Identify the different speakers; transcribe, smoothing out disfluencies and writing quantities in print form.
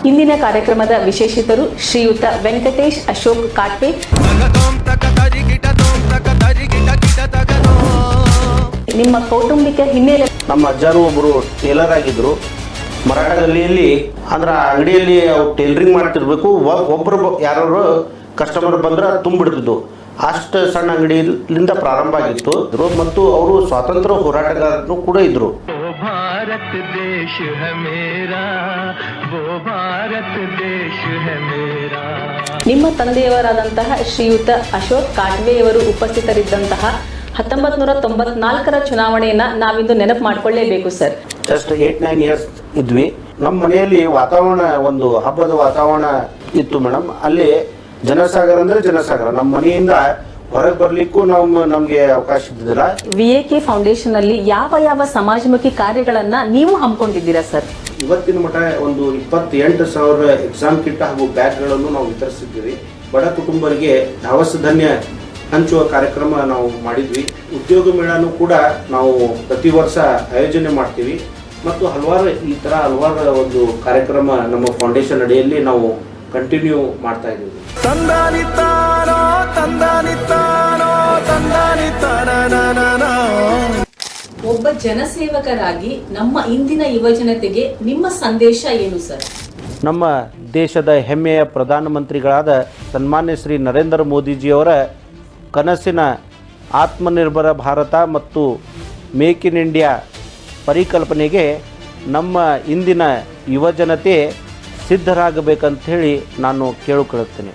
Speaker 1: ಇಂದಿನ ಕಾರ್ಯಕ್ರಮದ ವಿಶೇಷಿತರು ಶ್ರೀಯುತ ವೆಂಕಟೇಶ್ ಅಶೋಕ್ ಕಾಟ್ವೆ. ನಿಮ್ಮ ಕೌಟುಂಬಿಕ ಹಿನ್ನೆಲೆ.
Speaker 2: ನಮ್ಮ ಅಜ್ಜರು ಒಬ್ಬರು ಟೇಲರ್ ಆಗಿದ್ರು. ಮರಾಠ ಗಲ್ಲಿಯಲ್ಲಿ ಅಂದ್ರೆ ಅಂಗಡಿಯಲ್ಲಿ ಟೇಲರಿಂಗ್ ಮಾಡ್ತಿರ್ಬೇಕು. ಒಬ್ಬರು ಯಾರು ಕಸ್ಟಮರ್ ಬಂದ್ರೆ ತುಂಬಿಡ್ತಿದ್ದು. ಅಷ್ಟು ಸಣ್ಣ ಅಂಗಡಿಯಿಂದ ಪ್ರಾರಂಭ ಆಗಿತ್ತು. ಮತ್ತು ಅವರು ಸ್ವಾತಂತ್ರ್ಯ ಹೋರಾಟಗಾರರು ಕೂಡ ಇದ್ರು. ಭಾರತ ದೇಶ ಹೈ ಮೇರಾ, ಭಾರತ ದೇಶ ಹೈ ಮೇರಾ.
Speaker 1: ನಿಮ್ಮ ತಂದೆಯವರಾದಂತಹ ಶ್ರೀಯುತ ಅಶೋಕ್ ಕಾಟ್ವೆಯವರು ಉಪಸ್ಥಿತರಿದ್ದಂತಹ 1994ರ ಚುನಾವಣೆಯನ್ನ ನಾವಿಂದು ನೆನಪು ಮಾಡ್ಕೊಳ್ಳೇಬೇಕು ಸರ್.
Speaker 2: ಜಸ್ಟ್ 8-9 ಇಯರ್ಸ್ ಇದ್ವಿ. ನಮ್ಮ ಮನೆಯಲ್ಲಿ ವಾತಾವರಣ ಒಂದು ಹಬ್ಬದ ವಾತಾವರಣ ಇತ್ತು ಮೇಡಮ್. ಅಲ್ಲಿ ಜನಸಾಗರ ಅಂದ್ರೆ ಜನಸಾಗರ. ನಮ್ಮ ಮನೆಯಿಂದ ಹೊರಗೆ ಬರ್ಲಿಕ್ಕೂ ನಮ್ಗೆ ಅವಕಾಶ ಇದ್ದಿಲ್ಲ.
Speaker 1: VAK ಫೌಂಡೇಶನ್ ಅಲ್ಲಿ ಯಾವ ಸಮಾಜಮುಖಿ ಕಾರ್ಯಗಳನ್ನ ನೀವು ಹಮ್ಮಿಕೊಂಡಿದ್ದೀರಾ ಸರ್?
Speaker 2: ಇವತ್ತಿನ ಮಟ್ಟ ಒಂದು 28,000 ಎಕ್ಸಾಮ್ ಕಿಟ್ ಹಾಗೂ ಬ್ಯಾಗ್ಗಳನ್ನು ನಾವು ವಿತರಿಸಿದ್ದೀವಿ. ಬಡ ಕುಟುಂಬರಿಗೆ ದವಸ ಧಾನ್ಯ ಹಂಚುವ ಕಾರ್ಯಕ್ರಮ ನಾವು ಮಾಡಿದ್ವಿ. ಉದ್ಯೋಗ ಮೇಳನೂ ಕೂಡ ನಾವು ಪ್ರತಿ ವರ್ಷ ಆಯೋಜನೆ ಮಾಡ್ತೀವಿ. ಮತ್ತು ಹಲವಾರು ಒಂದು ಕಾರ್ಯಕ್ರಮ ನಮ್ಮ ಫೌಂಡೇಶನ್ ಅಡಿಯಲ್ಲಿ ನಾವು ಕಂಟಿನ್ಯೂ ಮಾಡ್ತಾ ಇದ್ದೀವಿ.
Speaker 1: ಒಬ್ಬ ಜನಸೇವಕರಾಗಿ ನಮ್ಮ ಇಂದಿನ ಯುವಜನತೆಗೆ ನಿಮ್ಮ ಸಂದೇಶ ಏನು ಸರ್?
Speaker 2: ನಮ್ಮ ದೇಶದ ಹೆಮ್ಮೆಯ ಪ್ರಧಾನಮಂತ್ರಿಗಳಾದ ಸನ್ಮಾನ್ಯ ಶ್ರೀ ನರೇಂದ್ರ ಮೋದಿಜಿಯವರ ಕನಸಿನ ಆತ್ಮನಿರ್ಭರ ಭಾರತ ಮತ್ತು ಮೇಕ್ ಇನ್ ಇಂಡಿಯಾ ಪರಿಕಲ್ಪನೆಗೆ ನಮ್ಮ ಇಂದಿನ ಯುವಜನತೆ ಸಿದ್ಧರಾಗಬೇಕಂತ ಹೇಳಿ ನಾನು ಕೇಳಿಕೊಳ್ಳುತ್ತೇನೆ.